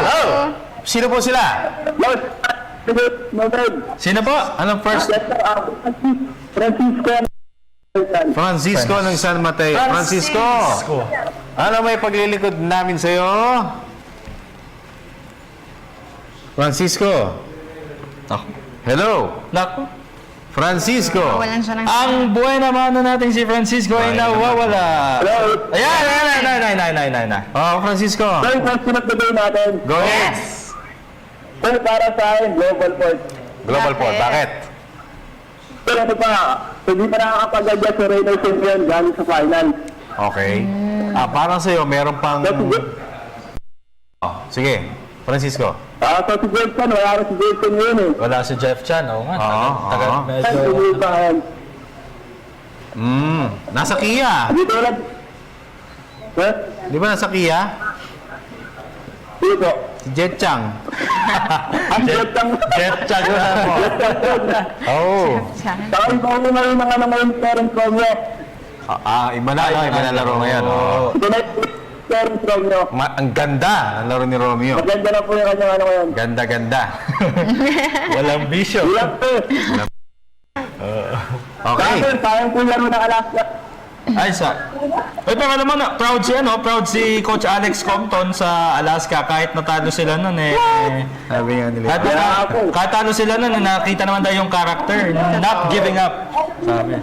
Speaker 2: Sino po sila?
Speaker 14: Sino po?
Speaker 2: Anong first? Francisco ng San Mateo. Francisco. Ano may paglilingkod namin sa'yo? Francisco. Hello.
Speaker 14: Naku.
Speaker 2: Francisco.
Speaker 3: Walan siya ng...
Speaker 14: Ang buhay naman natin si Francisco ay nawawala.
Speaker 9: Hello.
Speaker 14: Ayan.
Speaker 2: Oh, Francisco.
Speaker 9: Sir, first pinagtuloy natin.
Speaker 2: Go ahead.
Speaker 9: Sir, para sa akin, Global Port.
Speaker 2: Global Port. Bakit?
Speaker 9: Sir, ito pa, hindi pa nakakapag-adjust si Reynold Centurion galing sa final.
Speaker 2: Okay. Parang sa'yo, meron pang... Sige, Francisco.
Speaker 9: So si Jason, wala rin si Jason yun eh.
Speaker 14: Wala si Jeff Chan. Oo nga. Tagal medyo...
Speaker 9: Sir, hindi pa yan.
Speaker 2: Nasa Kia.
Speaker 9: Dito lang. Sir?
Speaker 2: Di ba nasa Kia?
Speaker 9: Dito.
Speaker 2: Si Jet Chang.
Speaker 9: Ang Jetang.
Speaker 14: Jeff Chan na mo.
Speaker 2: Oo.
Speaker 9: Saka iba ko na rin mga naman yung parents ko nyo.
Speaker 2: Iba na laro ngayon.
Speaker 9: Ito na yung parents ko nyo.
Speaker 2: Ang ganda ang laro ni Romeo.
Speaker 9: Maganda na po yung kanyang ano ngayon.
Speaker 2: Ganda.
Speaker 14: Walang bisyo.
Speaker 9: Ilang po.
Speaker 2: Okay.
Speaker 9: Sir, sayang po laro ng Alaska.
Speaker 14: Ay, pero naman, proud si Coach Alex Compton sa Alaska kahit natalo sila nun
Speaker 2: Sabi nga nila.
Speaker 14: Kahit talo sila nun, nakita naman tayo yung character, not giving up. Sabi.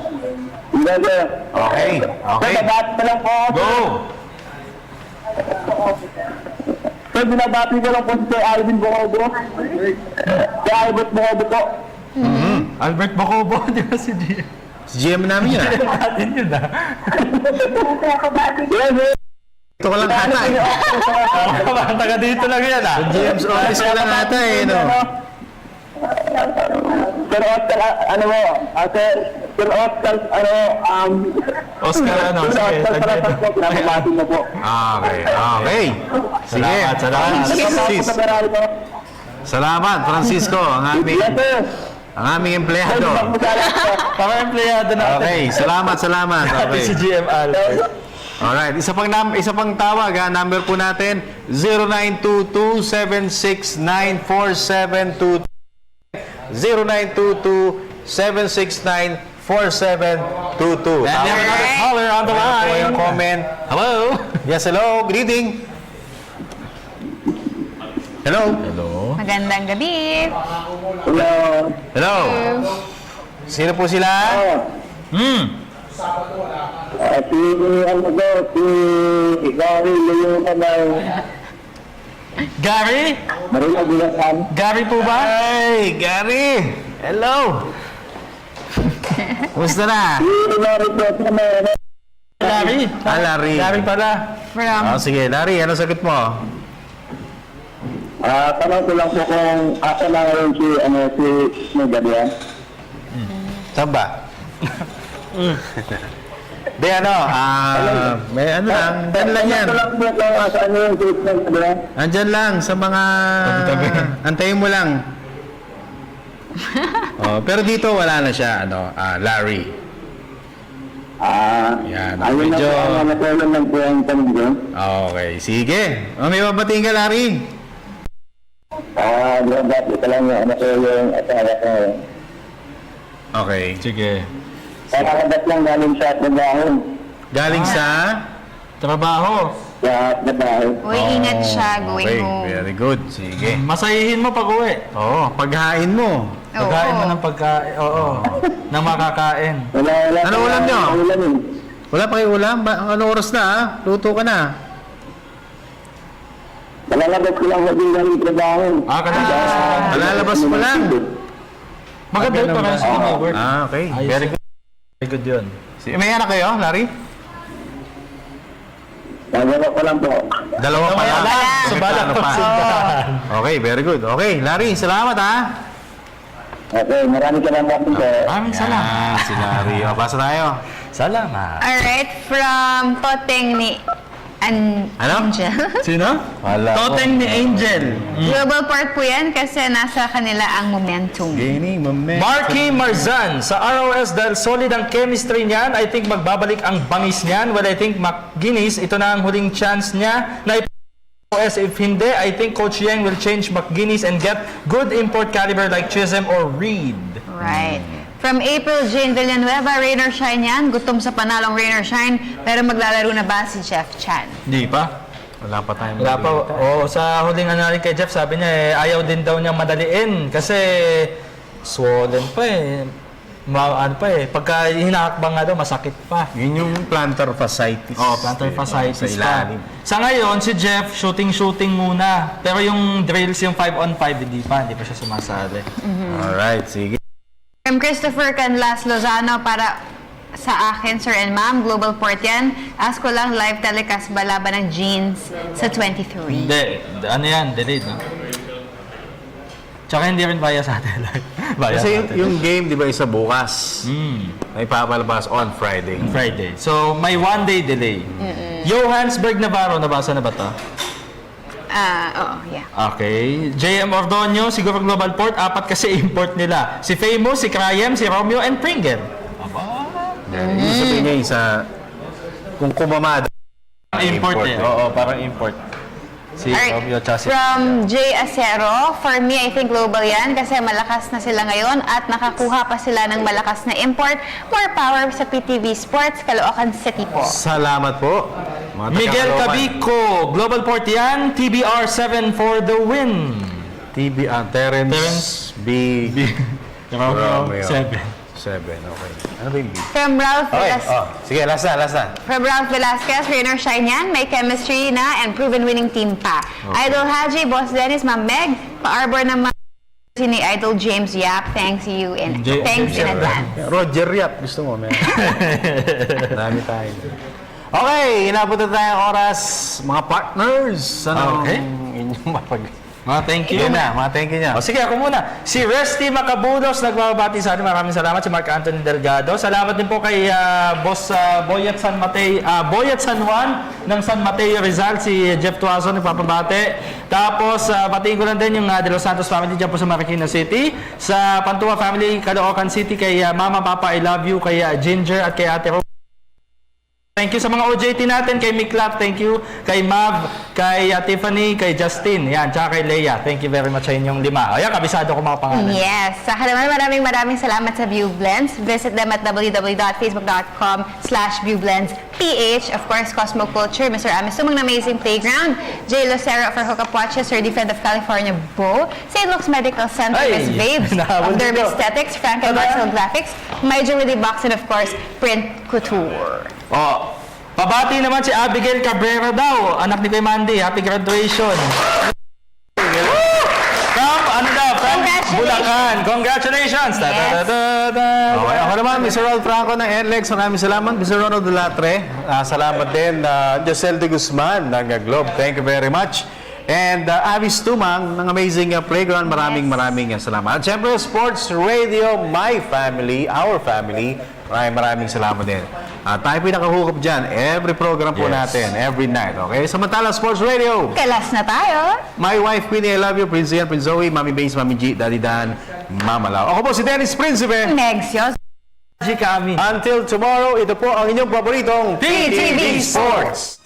Speaker 2: Okay.
Speaker 9: Sir, nabati na lang po ako.
Speaker 14: Go!
Speaker 9: Sir, binabati ko lang po si Sir Alvin Bocobo. Si Albert Bocobo po.
Speaker 14: Albert Bacobo, di ba si GM?
Speaker 2: Si GM namin yun
Speaker 14: Natin yun
Speaker 2: Ito ka lang ata
Speaker 14: Parang taga dito lang yan
Speaker 2: GM's office ka lang ata
Speaker 9: Sir Oscar, Sir Oscar,
Speaker 14: Oscar, sige,
Speaker 9: Oscar, pinapabati na po.
Speaker 2: Okay. Sige. Salamat, Francisco, ang aming empleyado.
Speaker 14: Parang empleyado natin.
Speaker 2: Okay, salamat. Okay.
Speaker 14: Si GM Albert.
Speaker 2: Alright, isa pang tawag number po natin 0922-769-4722 0922-769-4722.
Speaker 14: And we have another caller on the line.
Speaker 2: Comment.
Speaker 14: Hello.
Speaker 2: Yes, hello. Good evening. Hello.
Speaker 3: Magandang Magandang gabi.
Speaker 9: Hello.
Speaker 2: Hello. Sino po sila?
Speaker 9: Si Gary Leon ng
Speaker 14: Gary?
Speaker 9: Marina Bulacan.
Speaker 14: Gary po ba?
Speaker 2: Hey, Gary. Hello. Kumusta na?
Speaker 14: Larry?
Speaker 2: Larry.
Speaker 14: Larry pala.
Speaker 3: From
Speaker 2: Sige, Larry, ano sagot mo?
Speaker 9: Tanong ko lang po kung asa na ngayon si Gabriel.
Speaker 2: Saan ba? Di may ano lang, dyan lang yan.
Speaker 9: Tanong ko lang po kung asa na yung si Gabriel.
Speaker 2: Andyan lang sa mga... Antayin mo lang. Pero dito wala na siya, Larry. Yan,
Speaker 9: Ayun na
Speaker 2: medyo...
Speaker 9: po, natulong lang po ang tanong ko.
Speaker 2: Okay, sige. May babating ka, Larry.
Speaker 9: Dapat ito lang yung yung asawa ko.
Speaker 2: Okay.
Speaker 14: Sige.
Speaker 9: Kakagat lang galing sa trabaho.
Speaker 2: Galing sa...
Speaker 14: Trabaho.
Speaker 9: Sa trabaho.
Speaker 3: Uy, ingat siya going
Speaker 2: Okay,
Speaker 3: home.
Speaker 2: very good. Sige.
Speaker 14: Masayihin mo pag uwi.
Speaker 2: Oo, paghain mo.
Speaker 14: Pagkain mo ng pagkain. Oo. Nang makakain.
Speaker 9: Wala.
Speaker 2: Ano ulam nyo?
Speaker 9: Ulam yun.
Speaker 2: Wala pa kayo ulam? Ano oras na, ha? Luto ka na.
Speaker 9: Malalabas ko lang din galing trabaho.
Speaker 2: Malalabas mo lang.
Speaker 14: Maganda yung para sa mga work.
Speaker 2: Okay. Very good.
Speaker 14: Very good yun.
Speaker 2: May anak kayo, Larry?
Speaker 9: Dalawa ko lang po.
Speaker 2: Dalawa pa lang.
Speaker 14: Subalat
Speaker 2: Ano pa? Okay, very good. Okay, Larry, salamat, ha?
Speaker 9: Okay, maraming salamat po.
Speaker 14: Maraming salamat.
Speaker 2: Si Larry. Basa tayo.
Speaker 14: Salamat.
Speaker 3: Alright, from Toteng ni Angel.
Speaker 14: Sino? Toteng ni Angel.
Speaker 3: Global Port po yan kasi nasa kanila ang momentum.
Speaker 2: Gaining momentum.
Speaker 14: Marky Marzan, sa ROS dahil solid ang chemistry niyan, I think magbabalik ang bangis niyan. Well, I think McGuinness, ito na ang huling chance niya na ROS. If hindi, I think Coach Yang will change McGuinness and get good import caliber like Chisholm or Reed.
Speaker 3: Right. From April Jane Villanueva, rain or shine yan. Gutom sa panalong rain or shine. Pero maglalaro na ba si Jeff Chan?
Speaker 14: Hindi pa.
Speaker 2: Wala pa tayong
Speaker 14: Wala pa. Sa huling analysis kay Jeff, sabi niya ayaw din daw niyang madaliin kasi swollen pa Pagka hinahakbang nga daw, masakit pa.
Speaker 2: Yun yung plantar fasciitis.
Speaker 14: Plantar fasciitis
Speaker 2: Sa ilalim.
Speaker 14: Sa ngayon, si Jeff, shooting muna. Pero yung drills, yung 5-on-5, hindi pa siya sumasali.
Speaker 2: Alright, sige.
Speaker 3: From Christopher Canlas Lozano, para sa akin, Sir and Ma'am, Global Port yan. Ask ko lang, live telecast ba laban ng Jeans sa 23?
Speaker 14: Hindi. Ano yan? Delayed, no? Tsaka hindi rin via satellite.
Speaker 2: Kasi yung game, di ba, isa bukas. May papalabas on Friday.
Speaker 14: Friday. So, may 1-day delay. Johannesburg Navarro, nabasa na ba ito?
Speaker 3: Oo, yeah.
Speaker 14: Okay. JM Ordonio, siguro Global Port, 4 kasi import nila. Si Famous, si Crayem, si Romeo, and Pringle.
Speaker 2: Yung sabihin niya yung sa... Kung kumamada.
Speaker 14: Import eh. Oo, parang import. Si
Speaker 3: Alright.
Speaker 14: Romeo, tsaka si...
Speaker 3: From J. Acero, for me, I think global yan kasi malakas na sila ngayon at nakakuha pa sila ng malakas na import. More power sa PTV Sports, Caloocan City po.
Speaker 2: Salamat po. Mga
Speaker 14: Miguel
Speaker 2: taga-Caloocan.
Speaker 14: Cabico, Global Port yan, TBR 7 for the win.
Speaker 2: Terence B.
Speaker 14: Romeo, 7.
Speaker 2: 7, okay. Ano ba yung B?
Speaker 3: From Ralph
Speaker 2: Okay,
Speaker 3: Velasquez.
Speaker 2: sige, last na.
Speaker 3: From Ralph Velasquez, rain or shine yan, may chemistry na and proven winning team pa. Idol Haji, Boss Dennis, Ma'am Meg, pa-arbor naman ni Idol James Yap. Thanks you in advance.
Speaker 2: Roger Yap, gusto mo, man. Dami tayo. Okay, inabot na tayong oras, mga partners. Ano
Speaker 14: Okay.
Speaker 2: inyong mapag...
Speaker 14: Thank you.
Speaker 2: Thank you niya.
Speaker 14: O sige, ako muna. Si Resty Macabudos, nagbabati sa atin. Maraming salamat. Si Mark Anthony Delgado. Salamat din po kay Boss Boyet San Juan ng San Mateo Rizal. Si Jeff Tuason, nagpapabate. Tapos, batiin ko lang din yung De Los Santos family dyan po sa Marikina City. Sa Pantua family, Caloocan City, kay Mama, Papa, I love you. Kay Ginger at kay Ate Rose. Thank you sa mga OJT natin, kay Miklap, thank you, kay Mav, kay Tiffany, kay Justin, yan, tsaka kay Leia. Thank you very much sa inyong 5. Ayan, kabisado ko mga pangalan.
Speaker 3: Yes. Saka naman maraming salamat sa ViewBlends. Visit them at www.facebook.com/ViewBlendsPH. Of course, Cosmo Culture, Mr. Amisumang Amazing Playground, Jay Lucero for Hookup Watches, Sir Defend of California, Bo, St. Luke's Medical Center,
Speaker 14: Ay,
Speaker 3: Miss Babes,
Speaker 14: nahabol
Speaker 3: of Derm
Speaker 14: dito.
Speaker 3: Aesthetics, Frank and Marcel Graphics, My Jewelry Box, and of course, Print Couture.
Speaker 14: Oh, pabati naman si Abigail Cabrera daw, anak ni Kuya Mandy. Happy graduation. From Bulacan. Congratulations.
Speaker 2: Okay, ako naman, Mr. Ronald Franco ng NLEX. Maraming salamat. Mr. Ronald Dulatre. Salamat din. Josel de Guzman ng Globe. Thank you very much. And Avis Tumang ng Amazing Playground. Maraming salamat. At syempre, Sports Radio, my family, our family. Maraming salamat din. Tayo pinakahukup dyan. Every program po natin. Every night. Okay? Samantala, Sports Radio.
Speaker 3: Kailas na tayo.
Speaker 2: My wife, Queenie, I love you. Prince Ian, Prince Zoe, Mami Bass, Mami G, Daddy Dan, Mama Lau. Ako po si Dennis Principe.
Speaker 3: Next, yun.
Speaker 14: Kami.
Speaker 2: Until tomorrow, ito po ang inyong paboritong
Speaker 3: PTV Sports.